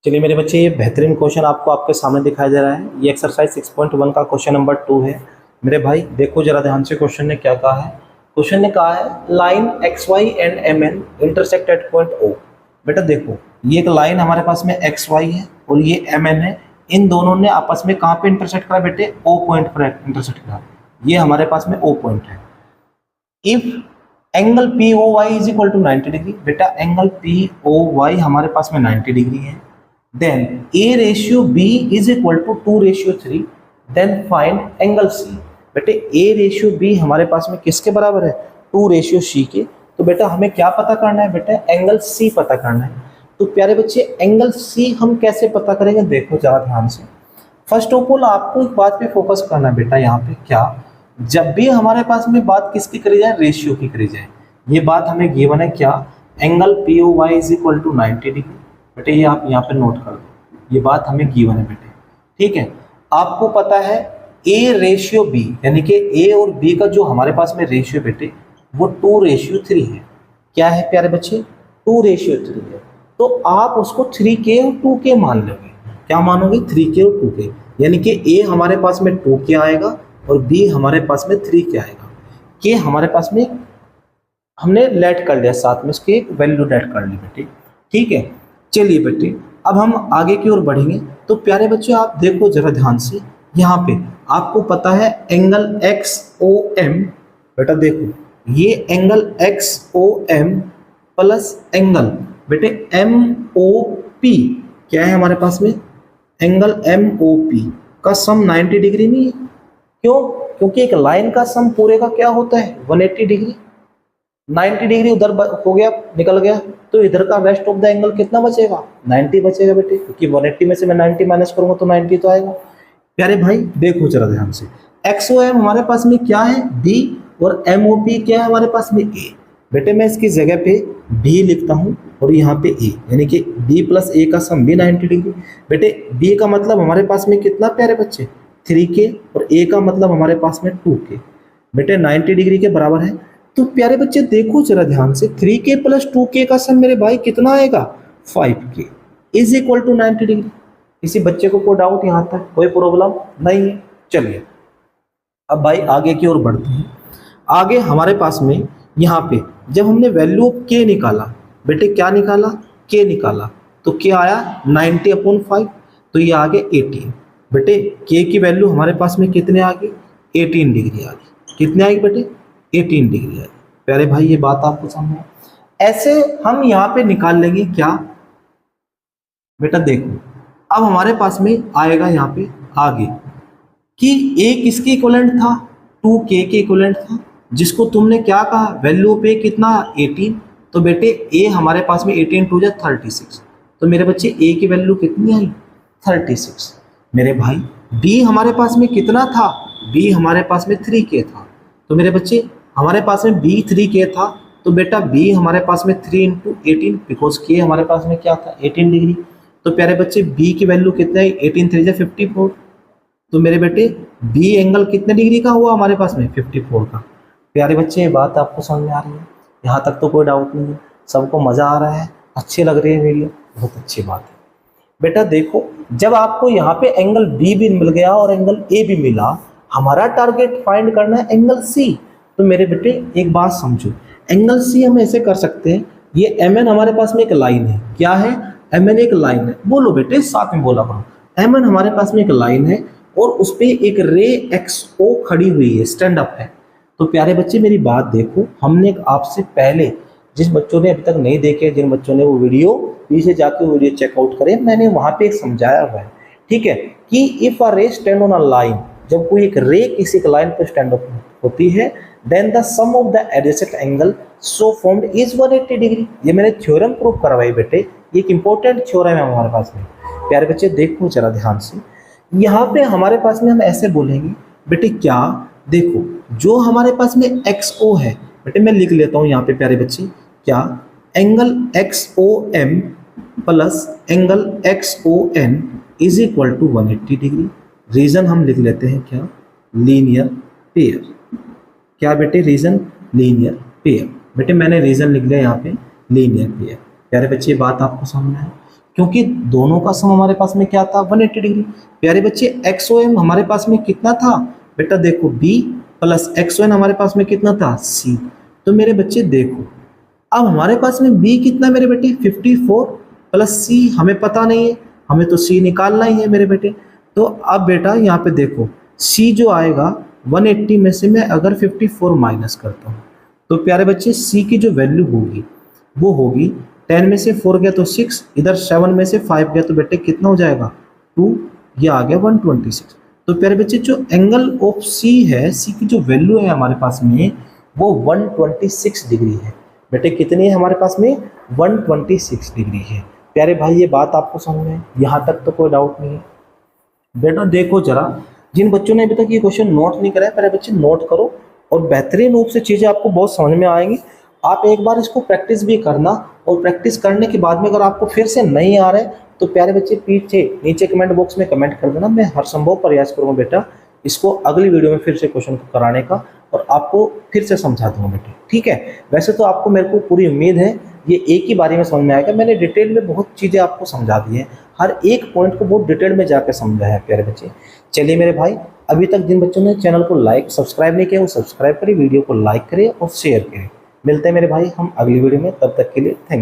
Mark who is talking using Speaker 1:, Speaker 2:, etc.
Speaker 1: चलिए मेरे बच्चे, ये बेहतरीन क्वेश्चन आपको आपके सामने दिखाई दे रहा है। ये एक्सरसाइज 6.1 का क्वेश्चन नंबर 2 है। मेरे भाई देखो जरा ध्यान से, क्वेश्चन ने क्या कहा है। क्वेश्चन ने कहा है line X Y and M N intersect at point O. बेटा देखो, ये एक लाइन हमारे पास में एक्स वाई है और ये एम एन है। इन दोनों ने आपस में कहाँ पे इंटरसेक्ट करा बेटे? ओ पॉइंट पर इंटरसेक्ट करा। ये हमारे पास में ओ पॉइंट है। If angle P O Y is equal to 90 degree, बेटा एंगल पी ओ वाई हमारे पास में 90 डिग्री है। Then A ratio B is equal to 2 ratio 3. Then find angle C. बेटे A ratio B हमारे पास में किसके बराबर है? 2 ratio C के। तो बेटा हमें क्या पता करना है बेटा? एंगल C पता करना है। तो प्यारे बच्चे एंगल C हम कैसे पता करेंगे? देखो जरा ध्यान से। फर्स्ट ऑफ ऑल आपको एक बात पे फोकस करना है बेटा। यहाँ पे क्या, जब भी हमारे पास में बात किसकी करी जाए? रेशियो की करी जाए। ये बात हमें गिवन है क्या? Angle P O Y is equal to 90 degree. बेटे ये आप यहाँ पे नोट कर दो, ये बात हमें गिवन है बेटे। ठीक है, आपको पता है ए रेशियो बी, यानी कि ए और बी का जो हमारे पास में रेशियो बेटे वो 2 रेशियो 3 है। क्या है प्यारे बच्चे? 2 रेशियो 3 है। तो आप उसको 3K और 2K मान लोगे। क्या मानोगे? 3K और 2K, यानी कि ए हमारे पास में 2K आएगा और बी हमारे पास में 3K आएगा। के हमारे पास में हमने लेट कर लिया, साथ में उसकी एक वैल्यू लेट कर ली बेटे। ठीक है, चलिए बेटे अब हम आगे की ओर बढ़ेंगे। तो प्यारे बच्चे आप देखो जरा ध्यान से, यहाँ पे आपको पता है एंगल एक्स ओ एम। बेटा देखो ये angle X O M plus angle बेटे एम ओ पी क्या है हमारे पास में? एंगल एम ओ पी का सम 90 डिग्री नहीं है। क्यों? क्योंकि एक लाइन का सम पूरे का क्या होता है? 180 डिग्री। 90 डिग्री उधर हो गया, निकल गया, तो इधर का रेस्ट ऑफ द एंगल कितना बचेगा? 90 बचेगा बेटे, क्योंकि 180 में से मैं 90 माइनस करूंगा तो 90 तो आएगा। प्यारे भाई देखो जरा ध्यान से, एक्स ओ एम हमारे पास में क्या है? बी, और एम ओ पी क्या है हमारे पास में? ए। बेटे मैं इसकी जगह पे बी लिखता हूँ और यहाँ पे ए, यानी कि बी प्लस ए का सम भी 90 डिग्री। बेटे बी का मतलब हमारे पास में कितना प्यारे बच्चे? 3K, और ए का मतलब हमारे पास में 2K। बेटे 90 डिग्री के बराबर है। तो प्यारे बच्चे देखो जरा ध्यान से, 3K प्लस 2K का सम मेरे भाई कितना आएगा? 5K is equal to 90 degree. किसी बच्चे को कोई डाउट यहाँ तक? कोई प्रॉब्लम नहीं है। चलिए अब भाई आगे की ओर बढ़ते हैं। आगे हमारे पास में यहाँ पे जब हमने वैल्यू ऑफ K निकाला, बेटे क्या निकाला? K निकाला, तो क्या आया? 90/5, तो ये आ गए 18। बेटे K की वैल्यू हमारे पास में कितने आ गई? 18 डिग्री आ गई। कितने आएगी बेटे? 18 डिग्री है। प्यारे भाई ये बात आपको समझ में? ऐसे हम यहाँ पे निकाल लेंगे क्या बेटा? देखो अब हमारे पास में आएगा यहाँ पे आगे कि ए किसके इक्विवेलेंट था? 2K के इक्विवेलेंट था, जिसको तुमने क्या कहा? वैल्यू पे कितना? 18। तो बेटे ए हमारे पास में 18 2 36। तो मेरे बच्चे ए की वैल्यू कितनी आई? 36। मेरे भाई बी हमारे पास में कितना था? बी हमारे पास में 3K था। तो मेरे बच्चे हमारे पास में बी 3K था, तो बेटा बी हमारे पास में 3 × 18, बिकॉज के हमारे पास में क्या था? 18 डिग्री। तो प्यारे बच्चे बी की वैल्यू कितना है? 18 3 54। तो मेरे बेटे बी एंगल कितने डिग्री का हुआ हमारे पास में? 54 का। प्यारे बच्चे ये बात आपको समझ में आ रही है? यहाँ तक तो कोई डाउट नहीं है, सबको मज़ा आ रहा है, अच्छी लग रही है वीडियो, बहुत अच्छी बात है। बेटा देखो जब आपको यहाँ पे एंगल बी भी मिल गया और एंगल ए भी मिला, हमारा टारगेट फाइंड करना है एंगल सी। तो मेरे बेटे एक बात समझो, एंगल सी हम ऐसे कर सकते हैं, ये एम एन हमारे पास में एक लाइन है। क्या है? एम एन एक लाइन है। बोलो बेटे साथ में बोला करो, एम एन हमारे पास में एक लाइन है और उस पर एक रे एक्स ओ खड़ी हुई है, स्टैंड अप है। तो प्यारे बच्चे मेरी बात देखो, हमने आपसे पहले, जिस बच्चों ने अभी तक नहीं देखे, जिन बच्चों ने वो वीडियो पीछे जाके वीडियो चेकआउट करें, मैंने वहाँ पे एक समझाया हुआ है। ठीक है, कि इफ अ रे स्टैंड ऑन अ लाइन, जब कोई एक रे किसी एक लाइन पर स्टैंड अप होती है, then the sum of the adjacent angle so formed is 180 degree. ये मैंने थ्योरम प्रूव करवाई बेटे, ये एक इंपॉर्टेंट थ्योरम है हमारे पास में। प्यारे बच्चे देखो जरा ध्यान से, यहाँ पे हमारे पास में हम ऐसे बोलेंगे बेटे, क्या देखो जो हमारे पास में XO है बेटे, मैं लिख लेता हूँ यहाँ पे प्यारे बच्चे, क्या angle XOM plus angle XON is equal to 180 degree. Reason हम लिख लेते हैं क्या? Linear pair. क्या बेटे? Reason linear pair. बेटे मैंने रीजन लिख लिया यहाँ पे लीनियर पेयर। प्यारे बच्चे बात आपको समझना है। क्योंकि दोनों का सम हमारे पास में क्या था 180 डिग्री। प्यारे बच्चे एक्स ओ एम हमारे पास में कितना था बेटा, देखो B plus X O N हमारे पास में कितना था सी। तो मेरे बच्चे देखो अब हमारे पास में बी कितना मेरे बेटे 54 प्लस सी हमें पता नहीं है, हमें तो सी निकालना ही है मेरे बेटे। तो अब बेटा यहाँ पे देखो सी जो आएगा 180 में से मैं अगर 54 माइनस करता हूँ तो प्यारे बच्चे सी की जो वैल्यू होगी वो होगी 10 में से 4 गया तो 6, इधर 7 में से 5 गया तो बेटे कितना हो जाएगा 2, ये आ गया 126। तो प्यारे बच्चे जो एंगल ऑफ सी है, सी की जो वैल्यू है हमारे पास में वो 126 डिग्री है। बेटे कितनी है हमारे पास में 126 डिग्री है। प्यारे भाई ये बात आपको समझ में, यहाँ तक तो कोई डाउट नहीं है। बेटा देखो जरा, जिन बच्चों ने अभी तक ये क्वेश्चन नोट नहीं करा है प्यारे बच्चे नोट करो और बेहतरीन रूप से चीज़ें आपको बहुत समझ में आएंगी। आप एक बार इसको प्रैक्टिस भी करना और प्रैक्टिस करने के बाद में अगर आपको फिर से नहीं आ रहा है तो प्यारे बच्चे पीछे नीचे कमेंट बॉक्स में कमेंट कर देना, मैं हर संभव प्रयास करूँगा बेटा इसको अगली वीडियो में फिर से क्वेश्चन को कराने का और आपको फिर से समझा दूंगा बेटे, ठीक है। वैसे तो आपको मेरे को पूरी उम्मीद है ये एक ही बारी में समझ में आएगा, मैंने डिटेल में बहुत चीज़ें आपको समझा दी है, हर एक पॉइंट को बहुत डिटेल में जाकर समझा है प्यारे बच्चे। चलिए मेरे भाई, अभी तक जिन बच्चों ने चैनल को लाइक सब्सक्राइब नहीं किया वो सब्सक्राइब करें, वीडियो को लाइक करें और शेयर करें। मिलते हैं मेरे भाई हम अगली वीडियो में, तब तक के लिए थैंक यू।